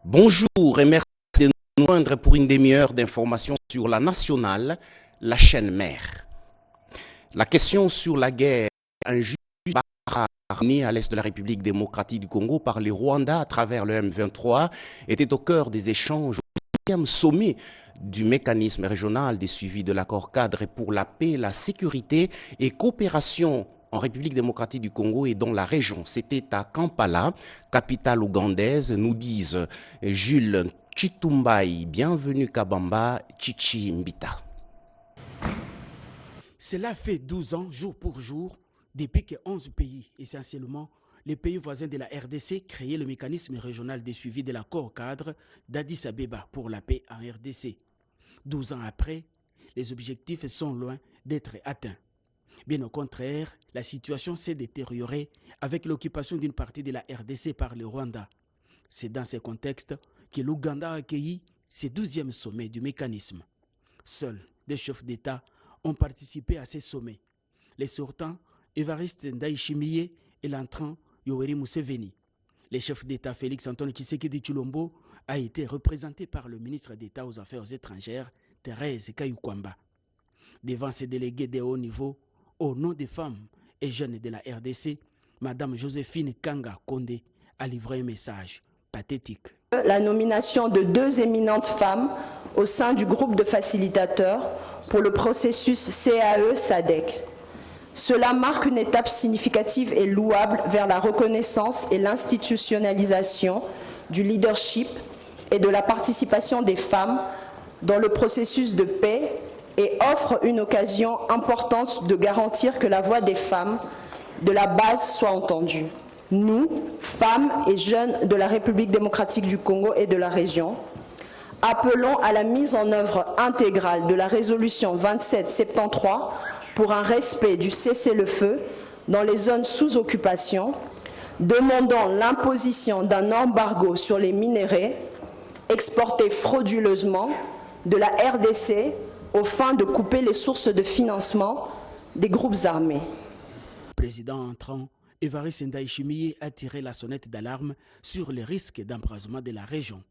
Bonjour et merci de nous joindre pour une demi-heure d'informations sur la nationale, la chaîne mère. La question sur la guerre injuste à l'est de la République démocratique du Congo par les Rwandais à travers le M23 était au cœur des échanges au 10e sommet du mécanisme régional des suivis de l'accord cadre pour la paix, la sécurité et coopération en République démocratique du Congo et dans la région. C'était à Kampala, capitale ougandaise, nous disent Jules Chitumbai. Bienvenue Kabamba, Chichi Mbita. Cela fait 12 ans, jour pour jour, depuis que 11 pays, essentiellement les pays voisins de la RDC, créaient le mécanisme régional de suivi de l'accord cadre d'Addis Abeba pour la paix en RDC. 12 ans après, les objectifs sont loin d'être atteints. Bien au contraire, la situation s'est détériorée avec l'occupation d'une partie de la RDC par le Rwanda. C'est dans ce contexte que l'Ouganda a accueilli ce 12e sommet du mécanisme. Seuls des chefs d'État ont participé à ces sommets. Les sortants, Évariste Ndayishimiye et l'entrant Yoweri Museveni. Le chef d'État Félix Antoine Tshisekedi Tshilombo a été représenté par le ministre d'État aux Affaires étrangères, Thérèse Kayukwamba. Devant ces délégués de haut niveau, au nom des femmes et jeunes de la RDC, Mme Joséphine Kanga Kondé a livré un message pathétique. La nomination de 2 éminentes femmes au sein du groupe de facilitateurs pour le processus CAE-SADC. Cela marque une étape significative et louable vers la reconnaissance et l'institutionnalisation du leadership et de la participation des femmes dans le processus de paix et offre une occasion importante de garantir que la voix des femmes de la base soit entendue. Nous, femmes et jeunes de la République démocratique du Congo et de la région, appelons à la mise en œuvre intégrale de la résolution 2773 pour un respect du cessez-le-feu dans les zones sous occupation, demandant l'imposition d'un embargo sur les minerais exportés frauduleusement de la RDC aux fins de couper les sources de financement des groupes armés. Président entrant, Évariste Ndayishimiye a tiré la sonnette d'alarme sur les risques d'embrasement de la région.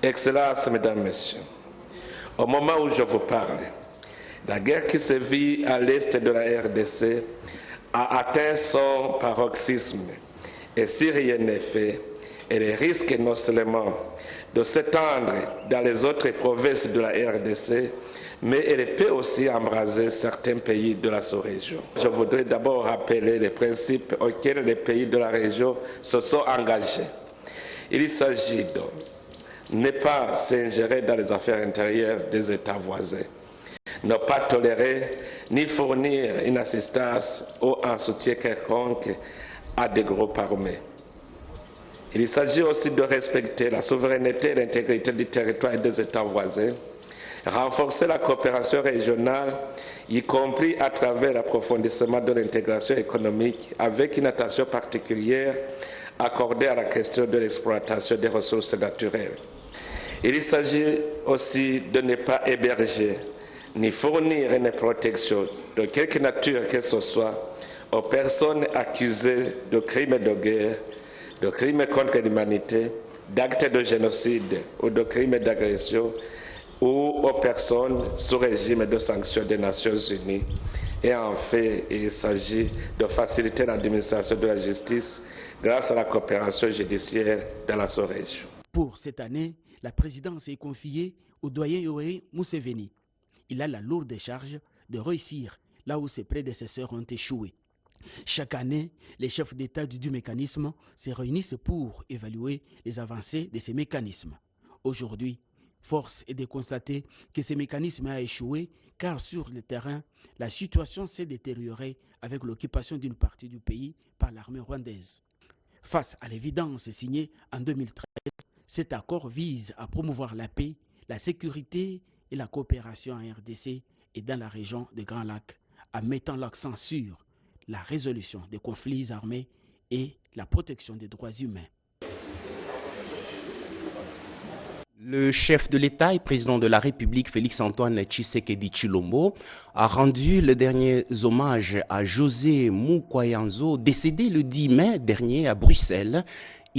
Excellences, Mesdames, Messieurs, au moment où je vous parle, la guerre qui se vit à l'est de la RDC a atteint son paroxysme. Et si rien n'est fait, elle risque non seulement de s'étendre dans les autres provinces de la RDC, mais elle peut aussi embraser certains pays de la sous-région. Je voudrais d'abord rappeler les principes auxquels les pays de la région se sont engagés. Il s'agit de ne pas s'ingérer dans les affaires intérieures des États voisins, ne pas tolérer ni fournir une assistance ou un soutien quelconque à des groupes armés. Il s'agit aussi de respecter la souveraineté et l'intégrité du territoire et des États voisins, renforcer la coopération régionale, y compris à travers l'approfondissement de l'intégration économique, avec une attention particulière accordée à la question de l'exploitation des ressources naturelles. Il s'agit aussi de ne pas héberger ni fournir une protection de quelque nature que ce soit aux personnes accusées de crimes de guerre, de crimes contre l'humanité, d'actes de génocide ou de crimes d'agression, ou aux personnes sous régime de sanctions des Nations Unies. Et en fait, il s'agit de faciliter l'administration de la justice grâce à la coopération judiciaire dans la sous-région. Pour cette année, la présidence est confiée au doyen Yoweri Museveni. Il a la lourde charge de réussir là où ses prédécesseurs ont échoué. Chaque année, les chefs d'État du mécanisme se réunissent pour évaluer les avancées de ces mécanismes. Aujourd'hui, force est de constater que ce mécanisme a échoué car sur le terrain, la situation s'est détériorée avec l'occupation d'une partie du pays par l'armée rwandaise. Face à l'évidence signée en 2013, cet accord vise à promouvoir la paix, la sécurité et la coopération en RDC et dans la région des Grands Lacs, en mettant l'accent sur la résolution des conflits armés et la protection des droits humains. Le chef de l'État et président de la République, Félix Antoine Tshisekedi Tshilombo, a rendu les derniers hommages à José Mukwayanzo, décédé le 10 mai dernier à Bruxelles.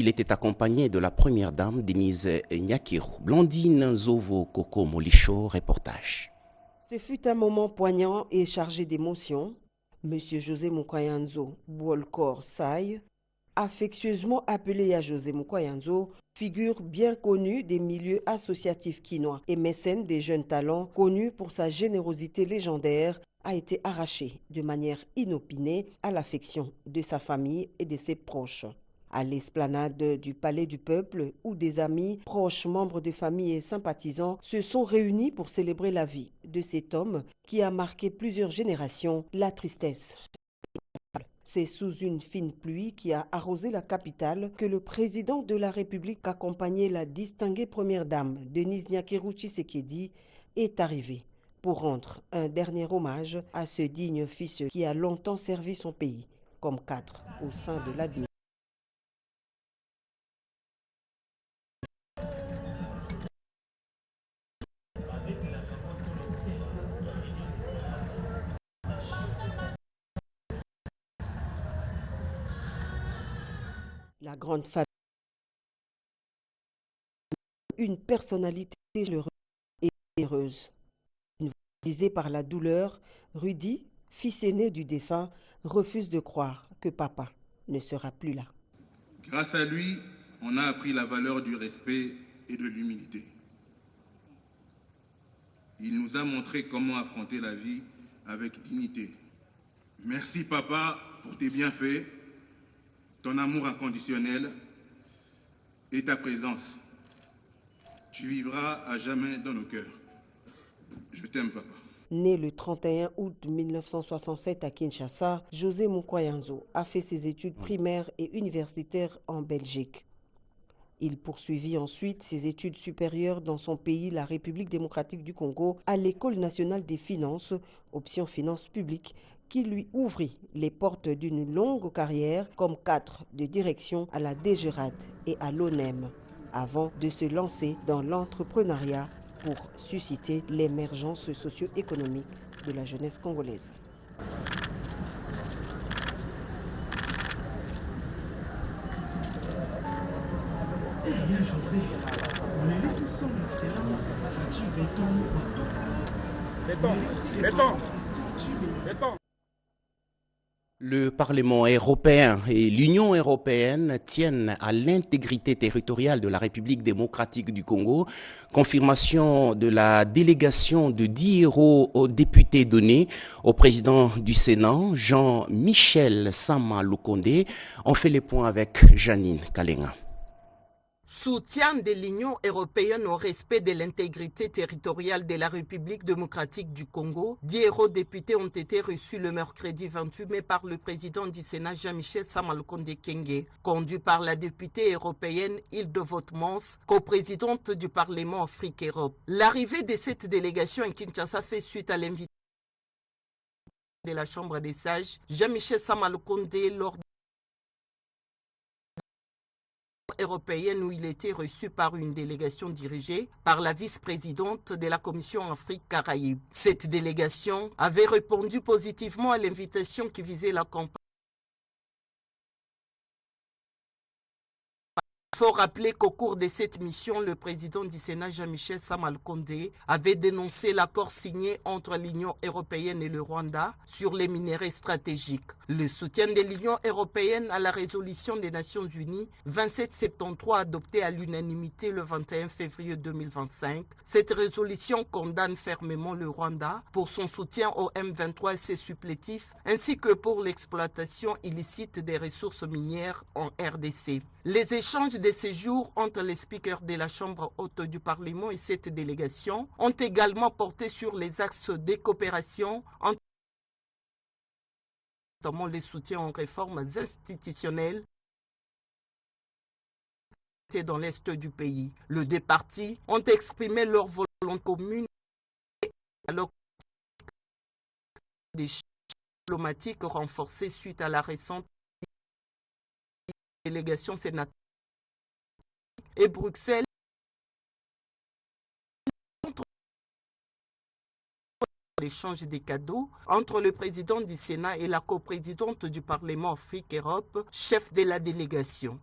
Il était accompagné de la première dame, Denise Nyakirou. Blandine Zovo Koko Molicho, reportage. Ce fut un moment poignant et chargé d'émotions. Monsieur José Mukwayanzo Bouolkor Saï, affectueusement appelé à José Mukwayanzo, figure bien connue des milieux associatifs quinois et mécène des jeunes talents, connu pour sa générosité légendaire, a été arraché de manière inopinée à l'affection de sa famille et de ses proches. À l'esplanade du Palais du Peuple, où des amis, proches, membres de famille et sympathisants se sont réunis pour célébrer la vie de cet homme qui a marqué plusieurs générations, la tristesse. C'est sous une fine pluie qui a arrosé la capitale que le président de la République, accompagné la distinguée première dame Denise Nyakirou Tshisekedi, est arrivé pour rendre un dernier hommage à ce digne fils qui a longtemps servi son pays comme cadre au sein de l'administration. La grande famille, une personnalité chaleureuse et heureuse. Visé par la douleur, Rudy, fils aîné du défunt, refuse de croire que papa ne sera plus là. Grâce à lui, on a appris la valeur du respect et de l'humilité. Il nous a montré comment affronter la vie avec dignité. Merci papa pour tes bienfaits, ton amour inconditionnel et ta présence. Tu vivras à jamais dans nos cœurs. Je t'aime, papa. Né le 31 août 1967 à Kinshasa, José Mukwayanzo a fait ses études primaires et universitaires en Belgique. Il poursuivit ensuite ses études supérieures dans son pays, la République démocratique du Congo, à l'École nationale des finances, option finances publiques, qui lui ouvrit les portes d'une longue carrière comme cadre de direction à la DGRAD et à l'ONEM, avant de se lancer dans l'entrepreneuriat pour susciter l'émergence socio-économique de la jeunesse congolaise. Le Parlement européen et l'Union européenne tiennent à l'intégrité territoriale de la République démocratique du Congo. Confirmation de la délégation de 10 héros aux députés donnés au président du Sénat, Jean-Michel Sama Lukonde. On fait les points avec Janine Kalenga. Soutien de l'Union européenne au respect de l'intégrité territoriale de la République démocratique du Congo, 10 eurodéputés ont été reçus le mercredi 28 mai par le président du Sénat Jean-Michel Sama Lukonde Kenge, conduit par la députée européenne Île-de-Haute-Mons, coprésidente du Parlement Afrique-Europe. L'arrivée de cette délégation à Kinshasa fait suite à l'invitation de la Chambre des sages Jean-Michel Sama Lukonde lors européenne où il était reçu par une délégation dirigée par la vice-présidente de la Commission Afrique-Caraïbes. Cette délégation avait répondu positivement à l'invitation qui visait la campagne. Il faut rappeler qu'au cours de cette mission, le président du Sénat, Jean-Michel Sama Lukonde, avait dénoncé l'accord signé entre l'Union européenne et le Rwanda sur les minerais stratégiques. Le soutien de l'Union européenne à la résolution des Nations Unies 2773 adoptée à l'unanimité le 21 février 2025. Cette résolution condamne fermement le Rwanda pour son soutien au M23 et ses supplétifs, ainsi que pour l'exploitation illicite des ressources minières en RDC. Les échanges de séjour entre les speakers de la Chambre haute du Parlement et cette délégation ont également porté sur les axes de coopération, notamment les soutiens aux réformes institutionnelles dans l'est du pays. Les deux parties ont exprimé leur volonté commune alors des diplomatiques renforcées suite à la récente délégation sénatoriale et Bruxelles contre l'échange des cadeaux entre le président du Sénat et la coprésidente du Parlement Afrique-Europe, chef de la délégation.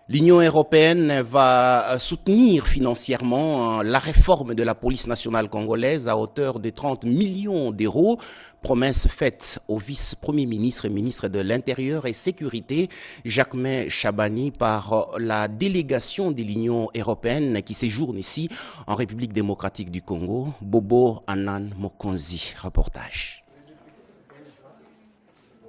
L'Union européenne va soutenir financièrement la réforme de la police nationale congolaise à hauteur de 30 millions d'euros. Promesse faite au vice-premier ministre et ministre de l'Intérieur et Sécurité, Jacquemain Chabani, par la délégation de l'Union européenne qui séjourne ici en République démocratique du Congo. Bobo Anan Mokonzi, reportage.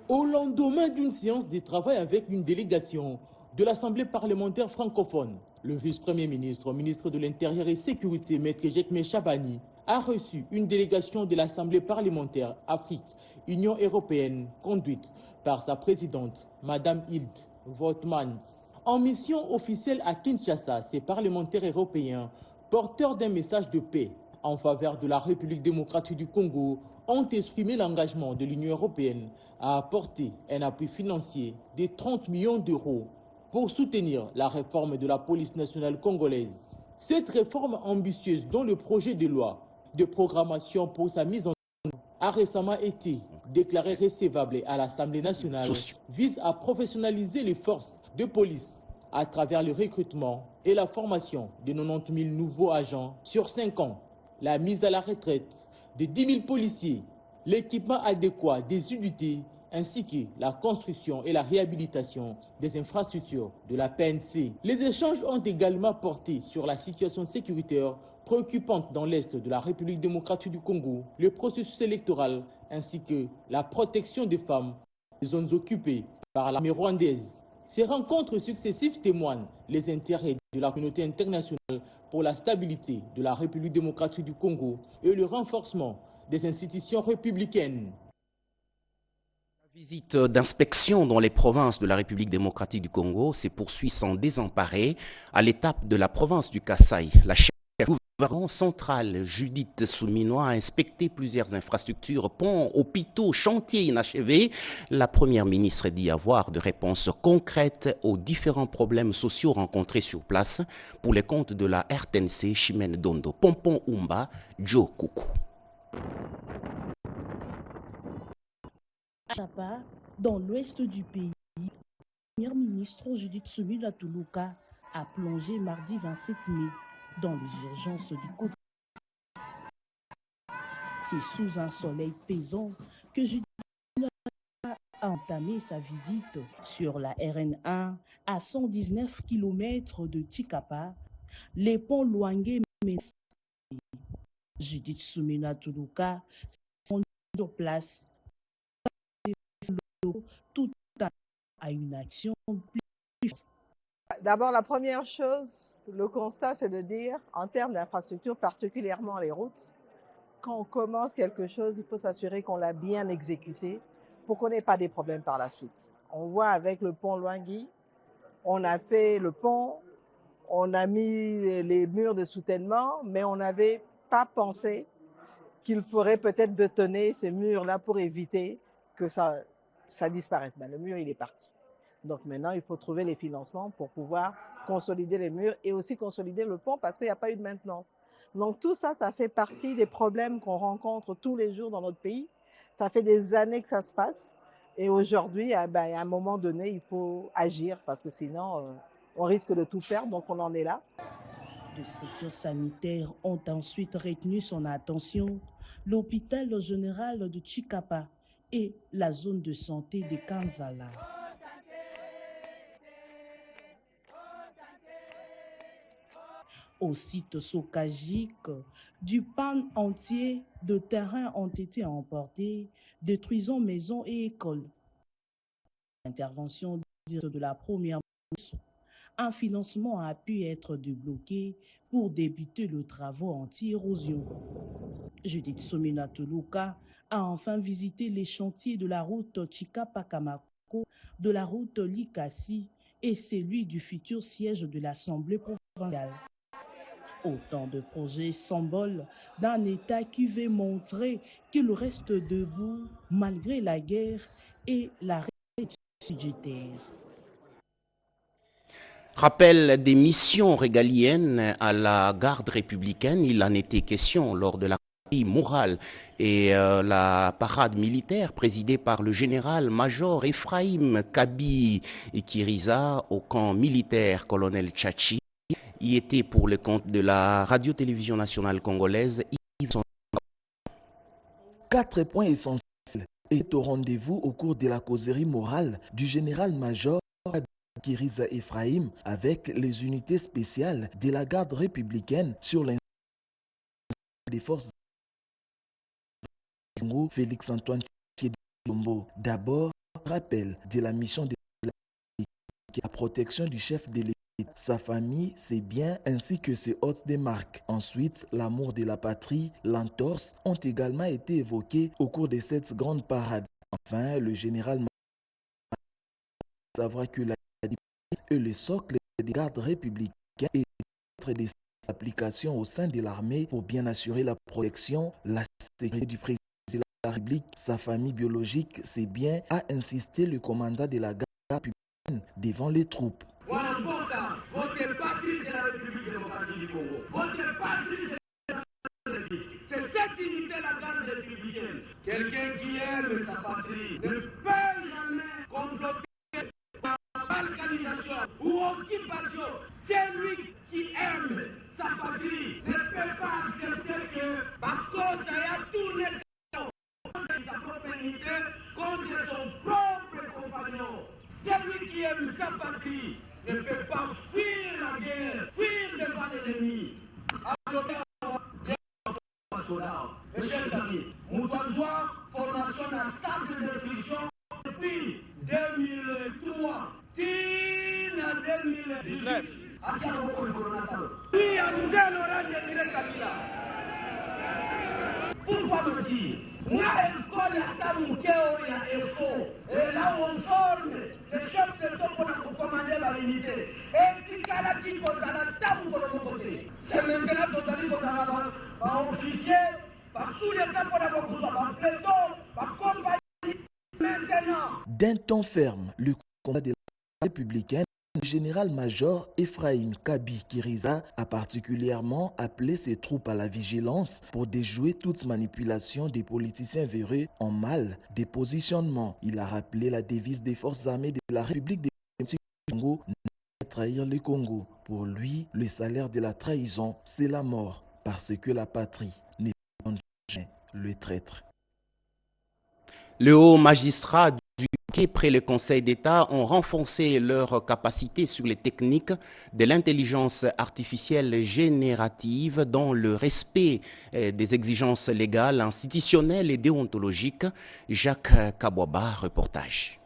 Au lendemain d'une séance de travail avec une délégation de l'Assemblée parlementaire francophone, le vice-premier ministre, ministre de l'Intérieur et Sécurité, Maître Jacquemain Chabani, a reçu une délégation de l'Assemblée parlementaire Afrique, Union européenne, conduite par sa présidente, Madame Hilde Voutmans. En mission officielle à Kinshasa, ces parlementaires européens, porteurs d'un message de paix en faveur de la République démocratique du Congo, ont exprimé l'engagement de l'Union européenne à apporter un appui financier de 30 millions d'euros pour soutenir la réforme de la police nationale congolaise. Cette réforme ambitieuse, dont le projet de loi de programmation pour sa mise en œuvre a récemment été déclaré recevable à l'Assemblée nationale, vise à professionnaliser les forces de police à travers le recrutement et la formation de 90 000 nouveaux agents sur 5 ans, la mise à la retraite de 10 000 policiers, l'équipement adéquat des unités, ainsi que la construction et la réhabilitation des infrastructures de la PNC. Les échanges ont également porté sur la situation sécuritaire préoccupante dans l'est de la République démocratique du Congo, le processus électoral, ainsi que la protection des femmes des zones occupées par l'armée rwandaise. Ces rencontres successives témoignent les intérêts de la communauté internationale pour la stabilité de la République démocratique du Congo et le renforcement des institutions républicaines. La visite d'inspection dans les provinces de la République démocratique du Congo se poursuit sans désemparer à l'étape de la province du Kasaï. La chef du gouvernement central, Judith Souminois, a inspecté plusieurs infrastructures, ponts, hôpitaux, chantiers inachevés. La première ministre dit avoir de réponses concrètes aux différents problèmes sociaux rencontrés sur place pour les comptes de la RTNC Chimène Dondo. Pompon Umba, Joe Koukou. Chapa, dans l'ouest du pays, la première ministre Judith Suminwa Tuluka a plongé mardi 27 mai dans les urgences du côté. C'est sous un soleil pesant que Judith a entamé sa visite sur la RN1 à 119 km de Tshikapa, les ponts Luange. Judith Suminwa Tuluka s'est rendue sur place tout à une action plus. D'abord, la première chose, le constat, c'est de dire, en termes d'infrastructure, particulièrement les routes, quand on commence quelque chose, il faut s'assurer qu'on l'a bien exécuté pour qu'on n'ait pas des problèmes par la suite. On voit avec le pont Luangi, on a fait le pont, on a mis les murs de soutènement, mais on n'avait pas pensé qu'il faudrait peut-être bétonner ces murs-là pour éviter que ça disparaisse. Ben, le mur, il est parti. Donc maintenant, il faut trouver les financements pour pouvoir consolider les murs et aussi consolider le pont parce qu'il n'y a pas eu de maintenance. Donc tout ça, ça fait partie des problèmes qu'on rencontre tous les jours dans notre pays. Ça fait des années que ça se passe. Et aujourd'hui, à un moment donné, il faut agir parce que sinon, on risque de tout perdre. Donc on en est là. Les structures sanitaires ont ensuite retenu son attention. L'hôpital général de Tshikapa et la zone de santé de Kanzala. Au site Sokagique, du pan entier de terrains ont été emportés, détruisant maisons et écoles. L'intervention de la première ministre, un financement a pu être débloqué pour débuter le travaux anti-érosion. Judith Suminwa Tuluka a enfin visité les chantiers de la route Tshikapa-Kamako, de la route Likasi et celui du futur siège de l'Assemblée provinciale. Autant de projets symboles d'un État qui veut montrer qu'il reste debout malgré la guerre et la réduction budgétaire. Rappel des missions régaliennes à la garde républicaine, il en était question lors de la morale et la parade militaire présidée par le général-major Ephraim Kabi Kiriza au camp militaire colonel Tchachi y était pour le compte de la radio-télévision nationale congolaise. 4 points essentiels étaient au rendez-vous au cours de la causerie morale du général-major Kiriza Ephraim avec les unités spéciales de la garde républicaine sur l'installation des forces Félix Antoine Tshisekedi. D'abord, rappel de la mission de la protection du chef de l'État, sa famille, ses biens ainsi que ses hôtes des marques. Ensuite, l'amour de la patrie, l'entorse ont également été évoqués au cours de cette grande parade. Enfin, le général saura que la et le socle des gardes républicains et des applications au sein de l'armée pour bien assurer la protection, la sécurité du président de la République, sa famille biologique, ses biens, a insisté le commandant de la garde républicaine devant les troupes. Votre patrie, c'est la République démocratique du Congo. Votre patrie, c'est la République. C'est cette unité, la garde républicaine. Quelqu'un qui aime sa patrie ne peut jamais comploter balkanisation ou occupation. C'est lui qui aime sa patrie ne peut pas accepter que Bakosa a tourné contre sa propre unité, contre son propre compagnon. C'est lui qui aime sa patrie ne peut pas fuir la guerre, fuir devant l'ennemi. Mes chers amis, Moutouazoua, formation d'un centre d'instruction depuis 2003. Tina 2019. Pourquoi me dire? Et là où on forme les chefs de temps pour commander la unité. Et Tikala qui cause à la table pour le côté. C'est maintenant que vous allez vous officier, sous l'état pour la besoin, par plateau, par compagnie. Maintenant. D'un ton ferme, le combat de la républicaine, le général-major Ephraim Kabi Kiriza a particulièrement appelé ses troupes à la vigilance pour déjouer toute manipulation des politiciens véreux en mal des positionnements. Il a rappelé la devise des forces armées de la République du Congo, ne pas trahir le Congo. Pour lui, le salaire de la trahison, c'est la mort, parce que la patrie n'est pas le traître. Le haut magistrat du près le Conseil d'État ont renforcé leurs capacités sur les techniques de l'intelligence artificielle générative dans le respect des exigences légales, institutionnelles et déontologiques. Jacques Kabouaba, reportage.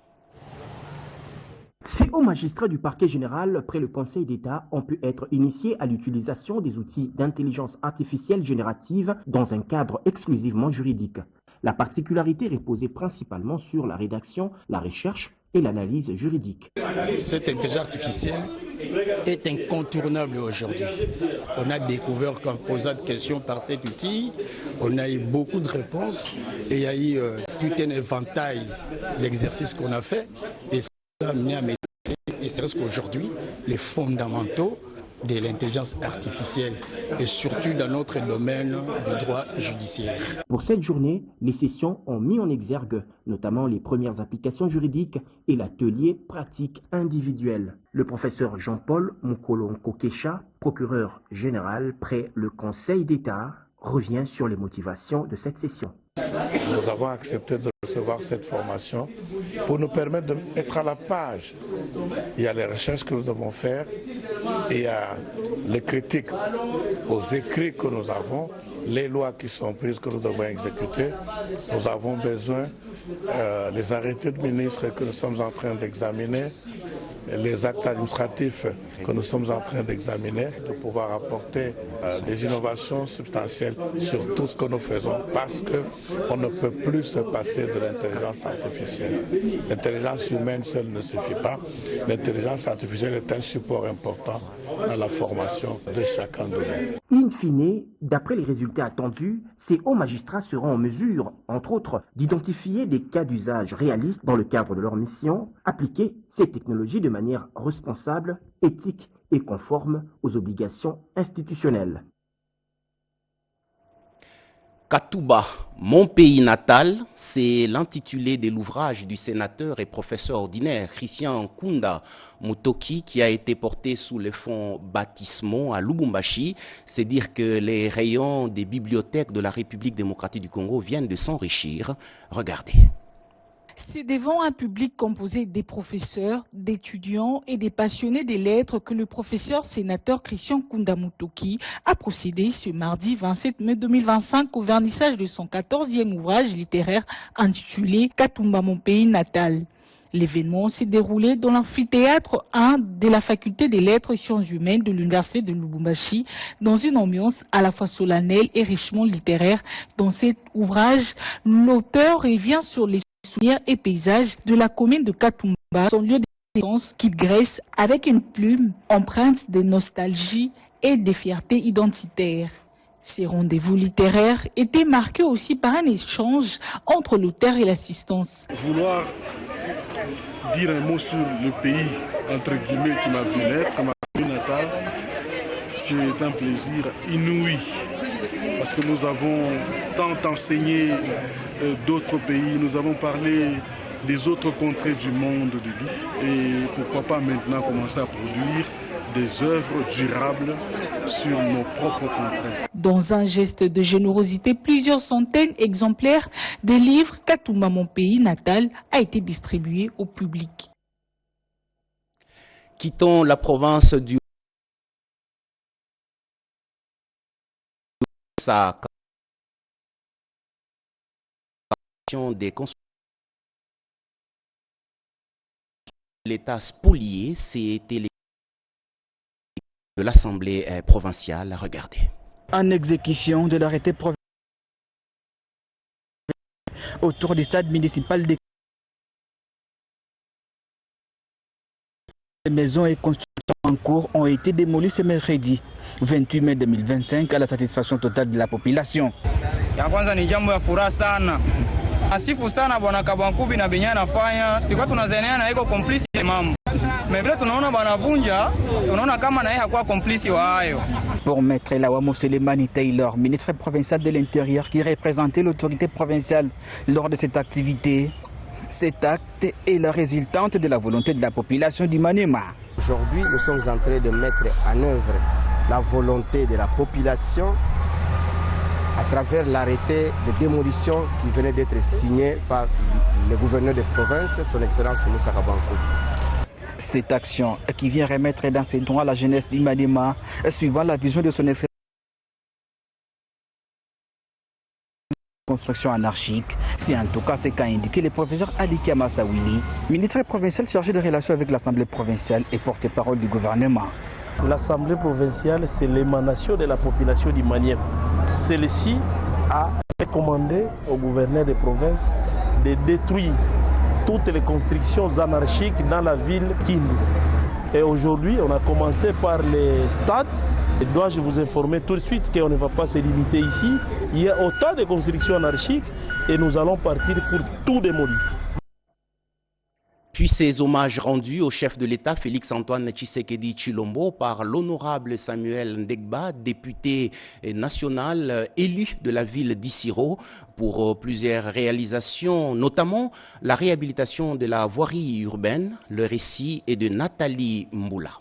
Ces hauts magistrats du parquet général près le Conseil d'État ont pu être initiés à l'utilisation des outils d'intelligence artificielle générative dans un cadre exclusivement juridique. La particularité reposait principalement sur la rédaction, la recherche et l'analyse juridique. Cette intelligence artificielle est incontournable aujourd'hui. On a découvert qu'en posant des questions par cet outil, on a eu beaucoup de réponses et il y a eu tout un éventail d'exercices qu'on a fait et ça a amené à maîtriser, et c'est parce qu'aujourd'hui, les fondamentaux de l'intelligence artificielle et surtout dans notre domaine du droit judiciaire. Pour cette journée, les sessions ont mis en exergue notamment les premières applications juridiques et l'atelier pratique individuel. Le professeur Jean-Paul Mokolo-Kokesha, procureur général près le Conseil d'État, revient sur les motivations de cette session. Nous avons accepté de recevoir cette formation pour nous permettre d'être à la page. Il y a les recherches que nous devons faire, et il y a les critiques aux écrits que nous avons, les lois qui sont prises que nous devons exécuter. Nous avons besoin les arrêtés de ministres que nous sommes en train d'examiner, les actes administratifs que nous sommes en train d'examiner, de pouvoir apporter des innovations substantielles sur tout ce que nous faisons, parce qu'on ne peut plus se passer de l'intelligence artificielle. L'intelligence humaine seule ne suffit pas. L'intelligence artificielle est un support important dans la formation de chacun de nous. In fine, d'après les résultats attendus, ces hauts magistrats seront en mesure, entre autres, d'identifier des cas d'usage réalistes dans le cadre de leur mission, appliquer ces technologies de manière responsable, éthique et conforme aux obligations institutionnelles. Katouba, mon pays natal, c'est l'intitulé de l'ouvrage du sénateur et professeur ordinaire Christian Nkunda Mutoki qui a été porté sous le fonds baptismaux à Lubumbashi. C'est dire que les rayons des bibliothèques de la République démocratique du Congo viennent de s'enrichir. Regardez. C'est devant un public composé des professeurs, d'étudiants et des passionnés des lettres que le professeur sénateur Christian Nkunda Mutoki a procédé ce mardi 27 mai 2025 au vernissage de son 14e ouvrage littéraire intitulé Katumba, mon pays natal. L'événement s'est déroulé dans l'amphithéâtre 1 de la faculté des lettres et sciences humaines de l'université de Lubumbashi dans une ambiance à la fois solennelle et richement littéraire. Dans cet ouvrage, l'auteur revient sur les souvenirs et paysages de la commune de Katumba, son lieu de naissance qu'il graisse avec une plume empreinte de nostalgie et de fierté identitaire. Ces rendez-vous littéraires étaient marqués aussi par un échange entre l'auteur et l'assistance. Vouloir dire un mot sur le pays, entre guillemets, qui m'a vu naître, ma ville natale, c'est un plaisir inouï. Parce que nous avons tant enseigné d'autres pays, nous avons parlé des autres contrées du monde, et pourquoi pas maintenant commencer à produire des œuvres durables sur nos propres contrées. Dans un geste de générosité, plusieurs centaines d'exemplaires des livres Katumba, mon pays natal, a été distribué au public. Quittons la province du des constructions. L'État spolié, c'était de l'Assemblée provinciale. Regardez. En exécution de l'arrêté provincial autour du stade municipal de les maisons et constructions en cours ont été démolies ce mercredi 28 mai 2025 à la satisfaction totale de la population. Ya kwanza ni jambo ya furaha sana. Asifu sana bwana Kabwankubi na Binya nafanya. Tulikuwa tunazenea na iko complice ya mambo. Mais vile tunaona bwana vunja, tunaona kama na yeye hakuwa complice wa hayo. Pour Maître Lawamo Selemani Taylor, ministre provincial de l'Intérieur qui représentait l'autorité provinciale lors de cette activité, cet acte est la résultante de la volonté de la population du Maniema. Aujourd'hui, nous sommes en train de mettre en œuvre la volonté de la population à travers l'arrêté de démolition qui venait d'être signé par le gouverneur de province, son Excellence Moussa Kabwankubi. Cette action qui vient remettre dans ses droits la jeunesse d'Imanema, suivant la vision de son Excellence, construction anarchique, c'est en tout cas ce qu'a indiqué le professeur Ali Kamasawili, ministre provincial chargé des relations avec l'Assemblée provinciale et porte-parole du gouvernement. L'Assemblée provinciale, c'est l'émanation de la population du Maniema. Celle-ci a recommandé au gouverneur de province de détruire toutes les constructions anarchiques dans la ville Kindu. Et aujourd'hui, on a commencé par les stades. Et dois-je vous informer tout de suite qu'on ne va pas se limiter ici. Il y a autant de constructions anarchiques et nous allons partir pour tout démolir. Puis ces hommages rendus au chef de l'État Félix-Antoine Tshisekedi Tshilombo par l'honorable Samuel Ndegba, député national élu de la ville d'Issiro pour plusieurs réalisations, notamment la réhabilitation de la voirie urbaine. Le récit est de Nathalie Mboula.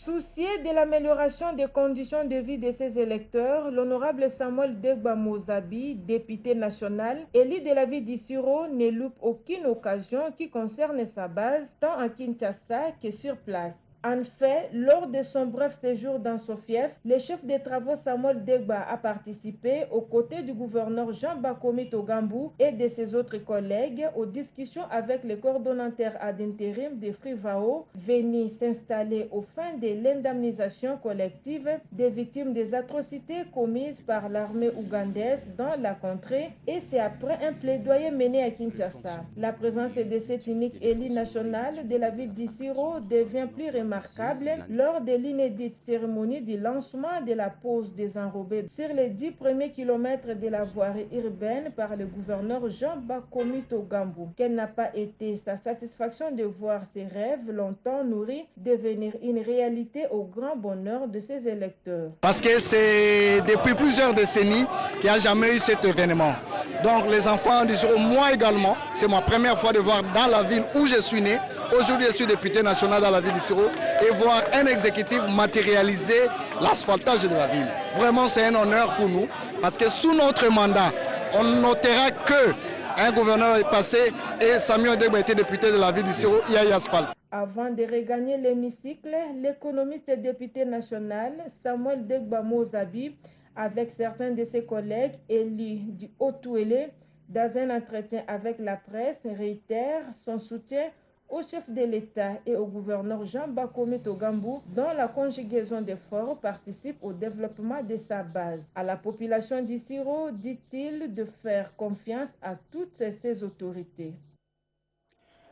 Soucié de l'amélioration des conditions de vie de ses électeurs, l'honorable Samuel Ndegba Mozabi, député national, élu de la ville d'Issiro, ne loupe aucune occasion qui concerne sa base, tant à Kinshasa que sur place. En fait, lors de son bref séjour dans son fief, le chef des travaux Samuel Ndegba a participé aux côtés du gouverneur Jean Bakomi Togambou et de ses autres collègues aux discussions avec le coordonnateur ad intérim de Frivao, venu s'installer aux fins de l'indemnisation collective des victimes des atrocités commises par l'armée ougandaise dans la contrée, et c'est après un plaidoyer mené à Kinshasa. La présence de cet unique élu national de la ville d'Issiro devient plus remarquable remarquable lors de l'inédite cérémonie du lancement de la pose des enrobés sur les 10 premiers kilomètres de la voirie urbaine par le gouverneur Jean Bakomi Togambou. Quelle n'a pas été sa satisfaction de voir ses rêves longtemps nourris devenir une réalité au grand bonheur de ses électeurs. Parce que c'est depuis plusieurs décennies qu'il n'y a jamais eu cet événement. Donc les enfants du Siro, moi également, c'est ma première fois de voir dans la ville où je suis né. Aujourd'hui, je suis député national dans la ville du Siro et voir un exécutif matérialiser l'asphaltage de la ville. Vraiment, c'est un honneur pour nous parce que sous notre mandat, on notera que un gouverneur est passé et Samuel Degba était député de la ville du Siro, il y a eu asphalte. Avant de regagner l'hémicycle, l'économiste et député national Samuel Degba Mozabi, avec certains de ses collègues élus du Haut-Touélé, dans un entretien avec la presse, réitère son soutien au chef de l'État et au gouverneur Jean Bakomi Togambou, dont la conjugaison d'efforts participe au développement de sa base. À la population du Siro, dit-il, de faire confiance à toutes ces autorités.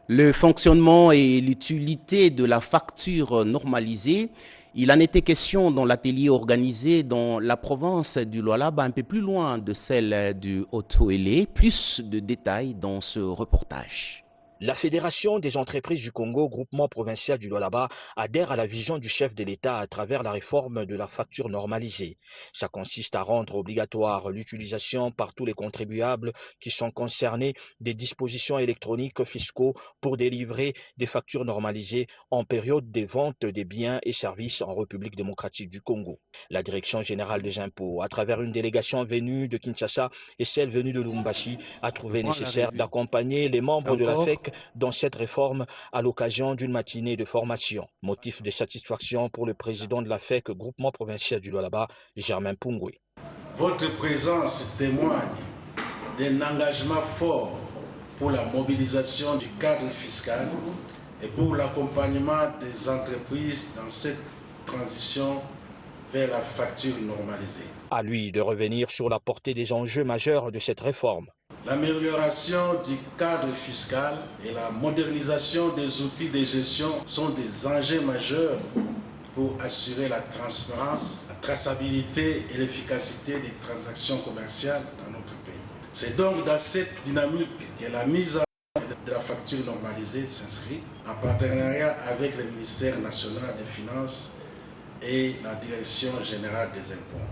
Le fonctionnement et l'utilité de la facture normalisée, il en était question dans l'atelier organisé dans la province du Lualaba, un peu plus loin de celle du Haut-Touélé. Plus de détails dans ce reportage. La Fédération des entreprises du Congo, groupement provincial du Lualaba, adhère à la vision du chef de l'État à travers la réforme de la facture normalisée. Ça consiste à rendre obligatoire l'utilisation par tous les contribuables qui sont concernés des dispositions électroniques fiscaux pour délivrer des factures normalisées en période de vente des biens et services en République démocratique du Congo. La Direction générale des impôts, à travers une délégation venue de Kinshasa et celle venue de Lubumbashi, a trouvé nécessaire d'accompagner les membres de la FEC dans cette réforme à l'occasion d'une matinée de formation. Motif de satisfaction pour le président de la FEC, groupement provincial du Lualaba, Germain Pungwe. Votre présence témoigne d'un engagement fort pour la mobilisation du cadre fiscal et pour l'accompagnement des entreprises dans cette transition vers la facture normalisée. À lui de revenir sur la portée des enjeux majeurs de cette réforme. L'amélioration du cadre fiscal et la modernisation des outils de gestion sont des enjeux majeurs pour assurer la transparence, la traçabilité et l'efficacité des transactions commerciales dans notre pays. C'est donc dans cette dynamique que la mise en œuvre de la facture normalisée s'inscrit, en partenariat avec le ministère national des Finances et la Direction générale des impôts.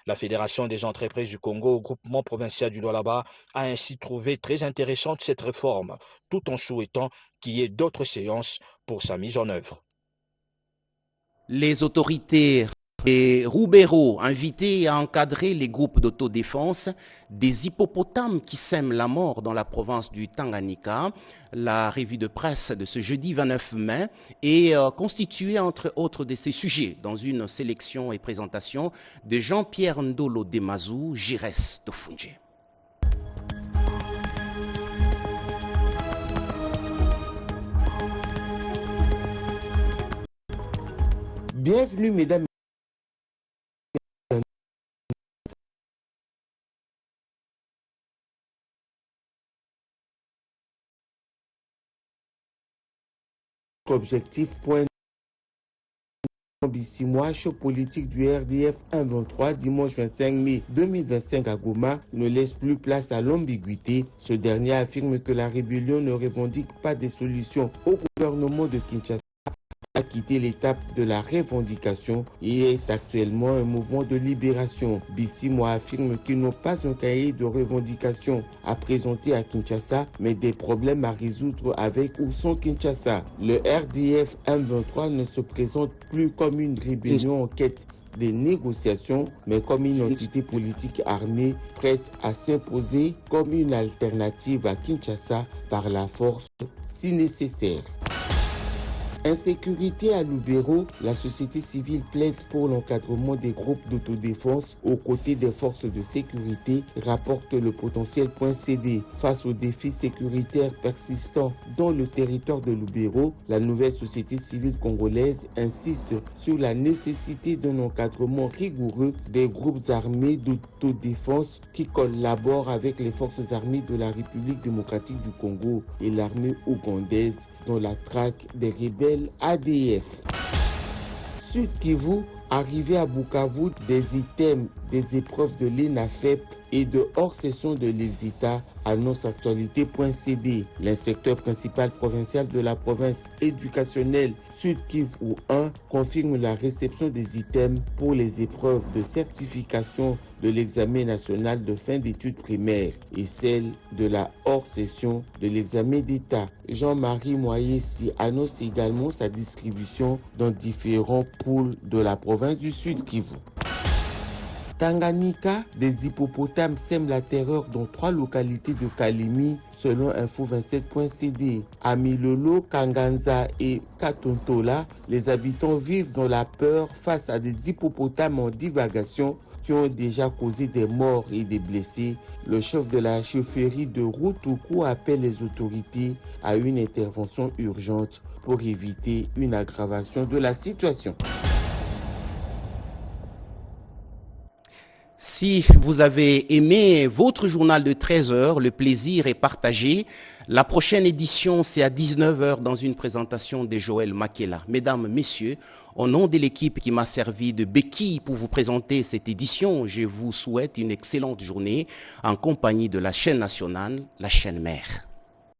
La Fédération des entreprises du Congo, groupement provincial du Lualaba, a ainsi trouvé très intéressante cette réforme, tout en souhaitant qu'il y ait d'autres séances pour sa mise en œuvre. Les autorités et Roubero invités à encadrer les groupes d'autodéfense des hippopotames qui sèment la mort dans la province du Tanganyika. La revue de presse de ce jeudi 29 mai est constituée entre autres de ces sujets dans une sélection et présentation de Jean-Pierre Ndolo Demazou, Jires Tofunje. Bienvenue mesdames. Objectif point Bissimouache politique du RDF 1-23 dimanche 25 mai 2025 à Goma ne laisse plus place à l'ambiguïté. Ce dernier affirme que la rébellion ne revendique pas des solutions au gouvernement de Kinshasa a quitté l'étape de la revendication et est actuellement un mouvement de libération. Bissimoa affirme qu'ils n'ont pas un cahier de revendication à présenter à Kinshasa, mais des problèmes à résoudre avec ou sans Kinshasa. Le RDF 1-23 ne se présente plus comme une rébellion en quête des négociations, mais comme une entité politique armée prête à s'imposer comme une alternative à Kinshasa par la force si nécessaire. Insécurité à Lubero, la société civile plaide pour l'encadrement des groupes d'autodéfense aux côtés des forces de sécurité, rapporte le potentiel.cd. Face aux défis sécuritaires persistants dans le territoire de Lubero, la nouvelle société civile congolaise insiste sur la nécessité d'un encadrement rigoureux des groupes armés d'autodéfense qui collaborent avec les forces armées de la République démocratique du Congo et l'armée ougandaise dans la traque des rebelles ADF. Sud Kivu, arrivé à Bukavu, des items des épreuves de l'ENAFEP et de hors-session de l'ESITA, annonce actualité.cd. L'inspecteur principal provincial de la province éducationnelle Sud Kivu 1 confirme la réception des items pour les épreuves de certification de l'examen national de fin d'études primaires et celle de la hors-session de l'examen d'État. Jean-Marie Moyessi annonce également sa distribution dans différents pôles de la province du Sud Kivu. Tanganyika, des hippopotames sèment la terreur dans 3 localités de Kalimi, selon info27.cd. À Milolo, Kanganza et Katontola, les habitants vivent dans la peur face à des hippopotames en divagation qui ont déjà causé des morts et des blessés. Le chef de la chefferie de Routoukou appelle les autorités à une intervention urgente pour éviter une aggravation de la situation. Si vous avez aimé votre journal de 13h, le plaisir est partagé. La prochaine édition, c'est à 19h dans une présentation de Joël Makela. Mesdames, messieurs, au nom de l'équipe qui m'a servi de béquille pour vous présenter cette édition, je vous souhaite une excellente journée en compagnie de la chaîne nationale, la chaîne mère.